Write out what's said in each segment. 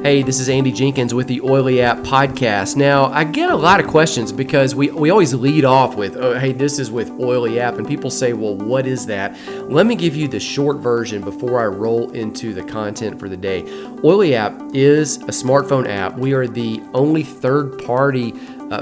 Hey, this is Andy Jenkins with the Oily App Podcast. Now, I get a lot of questions because we always lead off with, oh, hey, this is with Oily App, and people say, well, what is that? Let me give you the short version before I roll into the content for the day. Oily App is a smartphone app. We are the only third-party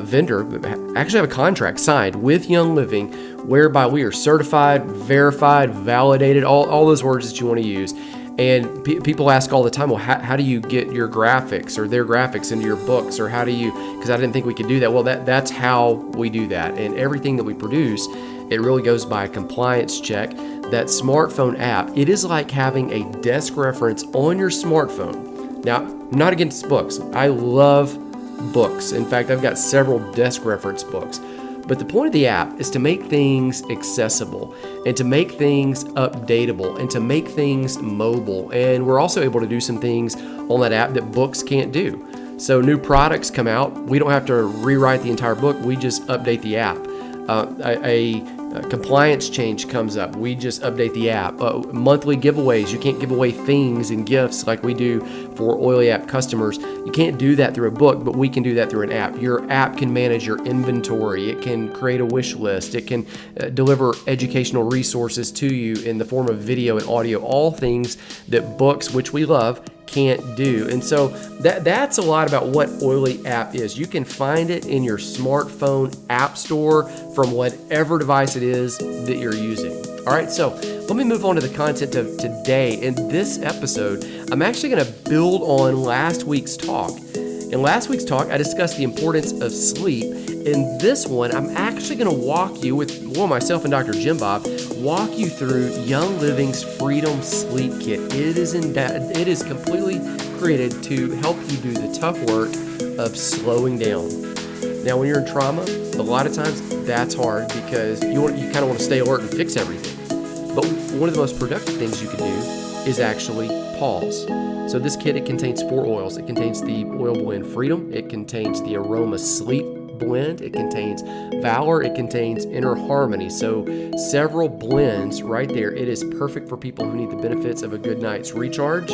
vendor, actually have a contract signed with Young Living, whereby we are certified, verified, validated, all those words that you want to use. And people ask all the time, well, how do you get your graphics or their graphics into your books, or how do you, because I didn't think we could do that. Well, that's how we do that. And everything that we produce, it really goes by a compliance check. That smartphone app, it is like having a desk reference on your smartphone. Now, I'm not against books. I love books. In fact, I've got several desk reference books. But the point of the app is to make things accessible and to make things updatable and to make things mobile. And we're also able to do some things on that app that books can't do. So new products come out. We don't have to rewrite the entire book. We just update the app. A compliance change comes up. We just update the app. Monthly giveaways. You can't give away things and gifts like we do for Oily App customers. You can't do that through a book, but we can do that through an app. Your app can manage your inventory. It can create a wish list. It can deliver educational resources to you in the form of video and audio, all things that books, which we love, can't do. And so that's a lot about what Oily App is. You can find it in your smartphone app store from whatever device it is that you're using. All right, so let me move on to the content of today. In this episode, I'm actually going to build on last week's talk. In last week's talk, I discussed the importance of sleep. In this one, I'm actually going to walk you with, myself and Dr. Jim Bob, walk you through Young Living's Freedom Sleep Kit. It is completely created to help you do the tough work of slowing down. Now, when you're in trauma, a lot of times that's hard because you kind of want to stay alert and fix everything. But one of the most productive things you can do is actually pause. So this kit, it contains 4 oils. It contains the oil blend Freedom. It contains the Aroma Sleep blend. It contains Valor. It contains Inner Harmony. So several blends right there. It is perfect for people who need the benefits of a good night's recharge.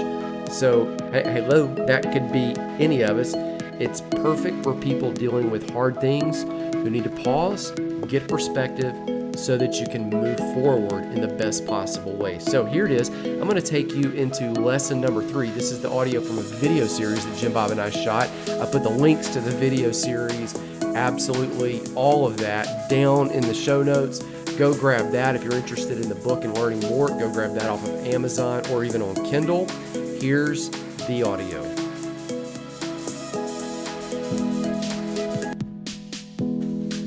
So, hello, that could be any of us. It's perfect for people dealing with hard things who need to pause, get perspective, so that you can move forward in the best possible way. So here it is. I'm going to take you into lesson number 3. This is the audio from a video series that Jim Bob and I shot. I put the links to the video series, absolutely all of that, down in the show notes. Go grab that. If you're interested in the book and learning more, go grab that off of Amazon or even on Kindle. Here's the audio.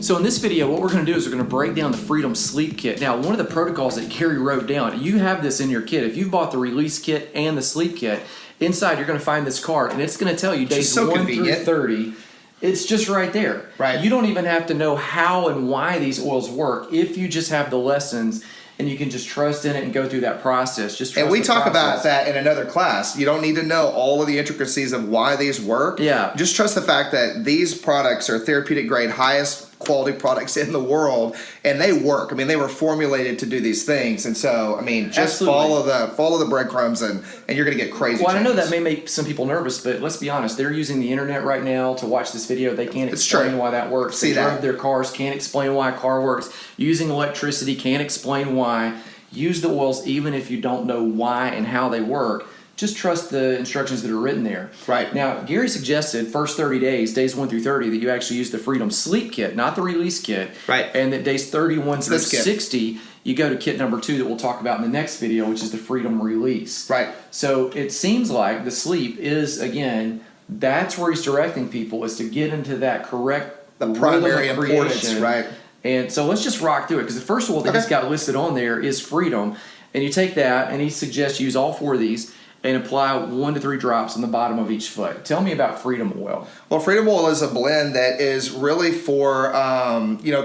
So in this video, what we're going to do is we're going to break down the Freedom Sleep Kit. Now, one of the protocols that Gary wrote down, you have this in your kit. If you've bought the Release Kit and the Sleep Kit, inside you're going to find this card, and it's going to tell you days 1 through 30. It's just right there. Right. You don't even have to know how and why these oils work if you just have the lessons and you can just trust in it and go through that process. And we talk about that in another class. You don't need to know all of the intricacies of why these work. Yeah. Just trust the fact that these products are therapeutic grade, highest quality products in the world, and they work. I mean, they were formulated to do these things, and so just follow the breadcrumbs, and you're going to get crazy. Well, I know that may make some people nervous, but let's be honest. They're using the internet right now to watch this video. They can't explain why that works. They drive their cars, can't explain why a car works. Using electricity, can't explain why. Use the oils even if you don't know why and how they work. Just trust the instructions that are written there. Right. Now, Gary suggested first 30 days, days 1 through 30, that you actually use the Freedom Sleep Kit, not the Release Kit. Right. And that days 31 through 60, you go to kit number 2 that we'll talk about in the next video, which is the Freedom Release. Right. So it seems like the sleep is, again, that's where he's directing people, is to get into that correct the primary importance, right? And so let's just rock through it, because the first oil that he's got listed on there is Freedom. And you take that, and he suggests you use all 4 of these and apply 1 to 3 drops on the bottom of each foot. Tell me about Freedom Oil. Well, Freedom Oil is a blend that is really for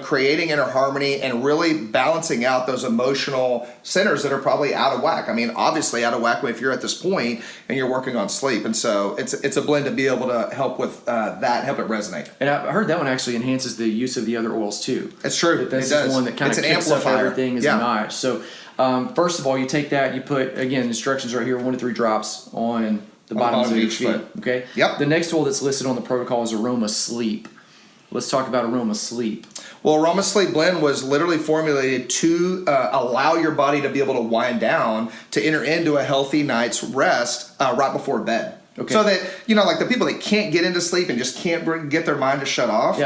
creating inner harmony and really balancing out those emotional centers that are probably out of whack. I mean, obviously out of whack if you're at this point and you're working on sleep. And so it's a blend to be able to help with that, help it resonate. And I heard that one actually enhances the use of the other oils too. It's true. That's just one that kind of kicks up everything as a notch. So first of all, you take that, you put, again, instructions right here, 1 to 3 drops on the bottoms of each your feet. foot. Okay. Yep. The next oil that's listed on the protocol is Aroma Sleep. Let's talk about Aroma Sleep. Well, Aroma Sleep Blend was literally formulated to allow your body to be able to wind down to enter into a healthy night's rest right before bed. Okay. So that, like the people that can't get into sleep and just can't get their mind to shut off,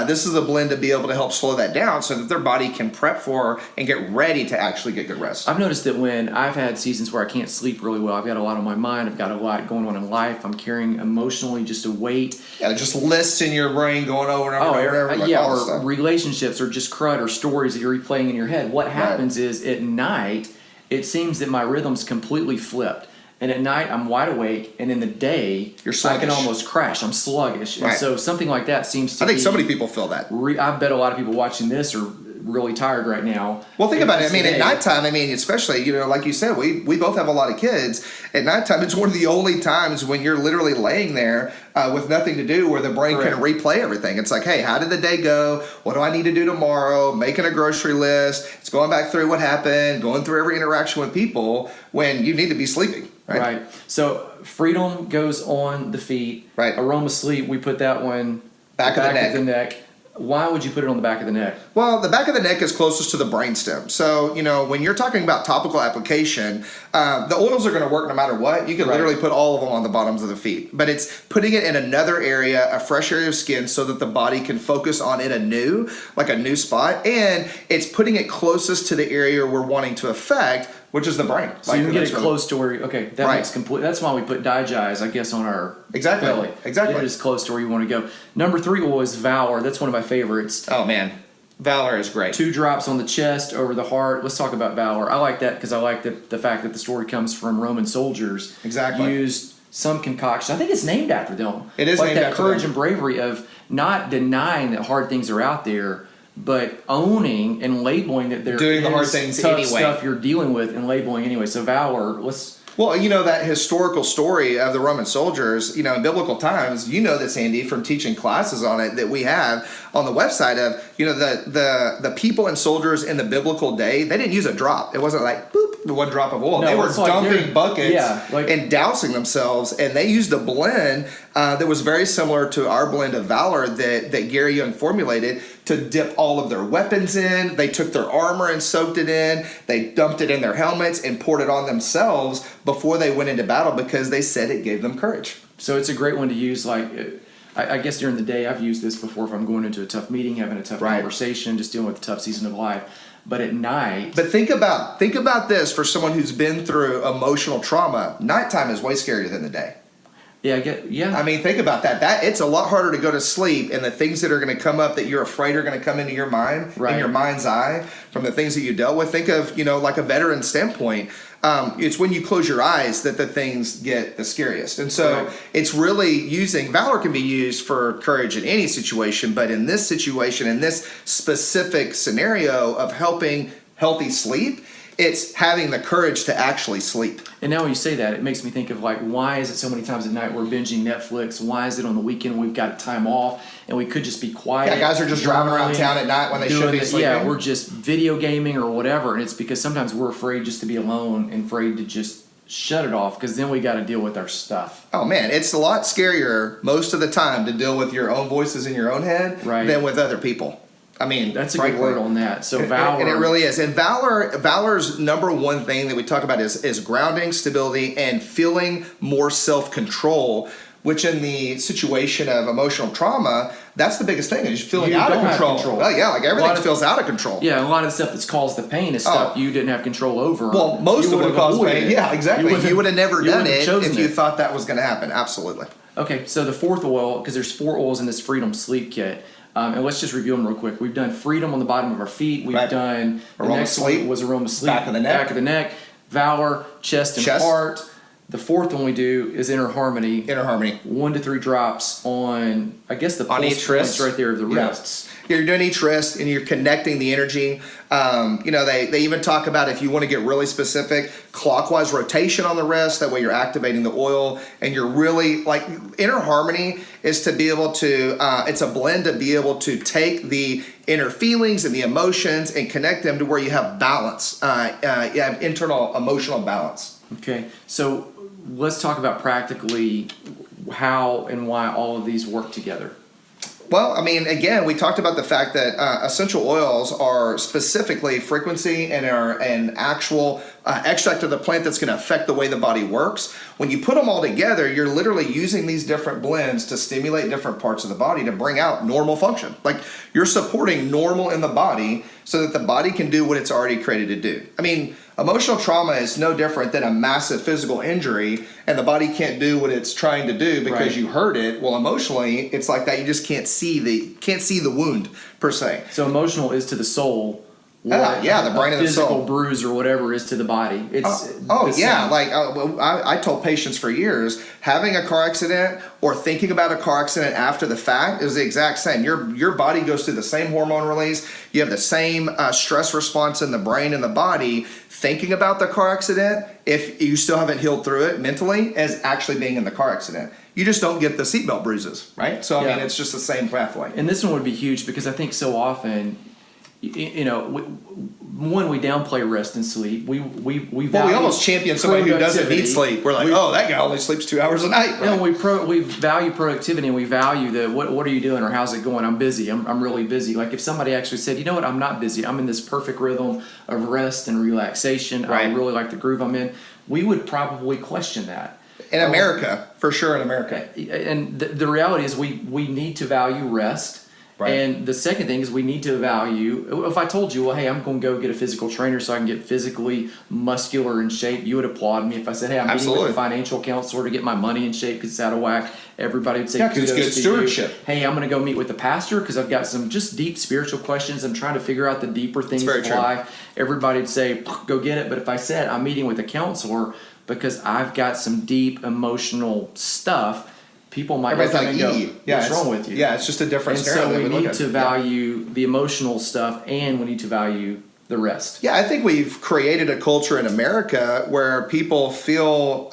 this is a blend to be able to help slow that down so that their body can prep for and get ready to actually get good rest. I've noticed that when I've had seasons where I can't sleep really well, I've got a lot on my mind, I've got a lot going on in life, I'm carrying emotionally just a weight. Yeah, just lists in your brain going over and over and over. Like or relationships or just crud or stories that you're replaying in your head. What happens is at night, it seems that my rhythm's completely flipped. And at night, I'm wide awake, and in the day, you're sluggish. I can almost crash. I'm sluggish. And so something like that seems to I think so many people feel that. I bet a lot of people watching this are really tired right now. Well, think about it. I mean, at nighttime, especially, like you said, we both have a lot of kids. At nighttime, it's one of the only times when you're literally laying there with nothing to do where the brain can replay everything. It's like, hey, how did the day go? What do I need to do tomorrow? Making a grocery list. It's going back through what happened, going through every interaction with people when you need to be sleeping. Right. So Freedom goes on the feet. Right. Aroma Sleep, we put that one back of the neck. Why would you put it on the back of the neck? Well, the back of the neck is closest to the brainstem. So, when you're talking about topical application, the oils are going to work no matter what. You can literally put all of them on the bottoms of the feet. But it's putting it in another area, a fresh area of skin, so that the body can focus on it anew, like a new spot. And it's putting it closest to the area we're wanting to affect, which is the brain. So you can get it close to where, that makes complete, that's why we put Digize, I guess, on our belly. Exactly. Get it as close to where you want to go. Number 3 oil is Valor. That's one of my favorites. Oh, man. Valor is great. 2 drops on the chest, over the heart. Let's talk about Valor. I like that because I like the fact that the story comes from Roman soldiers. Exactly. Used some concoction. I think it's named after them. It is like named that after courage them. and bravery of not denying that hard things are out there, but owning and labeling that they're doing the hard things tough anyway. Stuff you're dealing with and labeling anyway. So Valor, let's. Well, that historical story of the Roman soldiers, in biblical times, this, Andy, from teaching classes on it that we have on the website of, the people and soldiers in the biblical day, they didn't use a drop. It wasn't like, boop, one drop of oil. No, they were dumping buckets like, and dousing themselves, and they used a blend that was very similar to our blend of Valor that Gary Young formulated to dip all of their weapons in. They took their armor and soaked it in. They dumped it in their helmets and poured it on themselves before they went into battle because they said it gave them courage. So it's a great one to use. Like, I guess during the day I've used this before if I'm going into a tough meeting, having a tough conversation, just dealing with a tough season of life. But at night. But think about this for someone who's been through emotional trauma. Nighttime is way scarier than the day. Yeah. I mean, think about that. It's a lot harder to go to sleep, and the things that are going to come up that you're afraid are going to come into your mind, in your mind's eye, from the things that you dealt with. Think of, like a veteran standpoint. It's when you close your eyes that the things get the scariest. And so it's really Valor can be used for courage in any situation, but in this situation, in this specific scenario of helping healthy sleep, it's having the courage to actually sleep. And now when you say that, it makes me think of why is it so many times at night we're binging Netflix? Why is it on the weekend we've got time off and we could just be quiet? Yeah, guys are just driving around town at night when they should be sleeping. Yeah, we're just video gaming or whatever, and it's because sometimes we're afraid just to be alone and afraid to just shut it off because then we got to deal with our stuff. Oh man, it's a lot scarier most of the time to deal with your own voices in your own head than with other people. I mean, that's a good word on that. So Valor, and it really is. And Valor's number one thing that we talk about is grounding, stability, and feeling more self-control. Which, in the situation of emotional trauma, that's the biggest thing is feeling out of control. Well, yeah, everything feels out of control. Yeah, a lot of the stuff that's caused the pain is stuff you didn't have control over. Well, most of what caused pain. Yeah, exactly. You would have never done it if you thought that was going to happen. Absolutely. Okay, so the 4th oil, because there's 4 oils in this Freedom Sleep Kit. And let's just review them real quick. We've done Freedom on the bottom of our feet. We've done Aroma Sleep. Was Aroma Sleep. Back of the neck. Valor, chest and heart. The 4th one we do is Inner Harmony. 1 to 3 drops on, I guess, the pulse each wrist. Right there of the wrists. You're doing each wrist and you're connecting the energy. They even talk about, if you want to get really specific, clockwise rotation on the wrist. That way you're activating the oil and you're really Inner Harmony is to be able to, it's a blend to be able to take the inner feelings and the emotions and connect them to where you have balance, you have internal emotional balance. Okay, so let's talk about practically how and why all of these work together. Well, I mean, again, we talked about the fact that essential oils are specifically frequency and are an actual extract of the plant that's going to affect the way the body works. When you put them all together, you're literally using these different blends to stimulate different parts of the body to bring out normal function. Like you're supporting normal in the body so that the body can do what it's already created to do. I mean, emotional trauma is no different than a massive physical injury and the body can't do what it's trying to do because Right. you hurt it. Well, emotionally, it's like that. You just can't see the wound per se. So emotional is to the soul. The brain and the soul. Physical bruise or whatever is to the body. It's the yeah. same. Like I told patients for years, having a car accident or thinking about a car accident after the fact is the exact same. Your body goes through the same hormone release. You have the same stress response in the brain and the body. Thinking about the car accident, if you still haven't healed through it mentally, as actually being in the car accident. You just don't get the seatbelt bruises, right? So I mean, it's just the same pathway. And this one would be huge because I think so often, you know, we downplay rest and sleep. We value almost champion somebody who doesn't need productivity. sleep. We're like, that guy only sleeps 2 hours a night. You know, we value productivity and we value the what are you doing or how's it going? I'm busy. I'm really busy. Like if somebody actually said, you know what, I'm not busy. I'm in this perfect rhythm of rest and relaxation. I Right. really like the groove I'm in. We would probably question that. In America, for sure in America. And the reality is we need to value rest. Right. And the second thing is we need to value, if I told you, well, hey, I'm going to go get a physical trainer so I can get physically muscular in shape, you would applaud me. If I said, hey, I'm meeting with a financial counselor to get my money in shape because it's out of whack, everybody would say, Yeah, because it's good stewardship. You. Hey, I'm going to go meet with the pastor because I've got some just deep spiritual questions. I'm trying to figure out the deeper things of life. Everybody would say, go get it. But if I said I'm meeting with a counselor because I've got some deep emotional stuff, people might look at me and go, what's wrong with you? Yeah, it's just a different scenario. And so we need to value the emotional stuff and we need to value the rest. Yeah, I think we've created a culture in America where people feel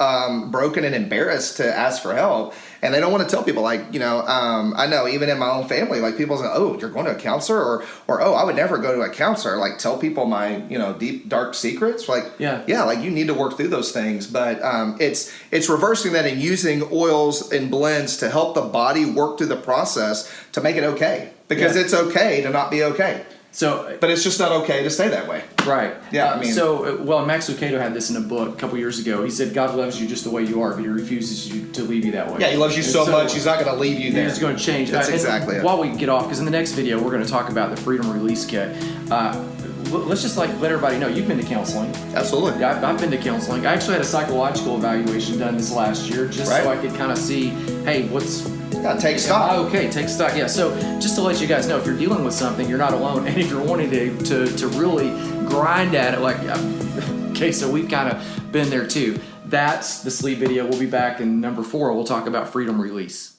broken and embarrassed to ask for help. And they don't want to tell people, like, you know, I know even in my own family, like people say, oh, you're going to a counselor or oh, I would never go to a counselor. Like tell people my, you know, deep, dark secrets. Like, yeah, like you need to work through those things. But it's reversing that and using oils and blends to help the body work through the process to make it okay. Because it's okay to not be okay. So, but it's just not okay to stay that way. Right. Yeah. I mean, Max Lucado had this in a book a couple years ago. He said, God loves you just the way you are, but he refuses you to leave you that way. Yeah, he loves you so much, he's not going to leave you there. He's going to change. That's exactly it. While we get off, because in the next video, we're going to talk about the Freedom Release Kit. Let's just let everybody know, you've been to counseling. Absolutely. Yeah, I've been to counseling. I actually had a psychological evaluation done this last year just so I could kind of see, hey, take stock. Okay, take stock. Yeah. So just to let you guys know, if you're dealing with something, you're not alone. And if you're wanting to really grind at it, like, okay, so we've kind of been there too. That's the sleep video. We'll be back in number 4. We'll talk about freedom release.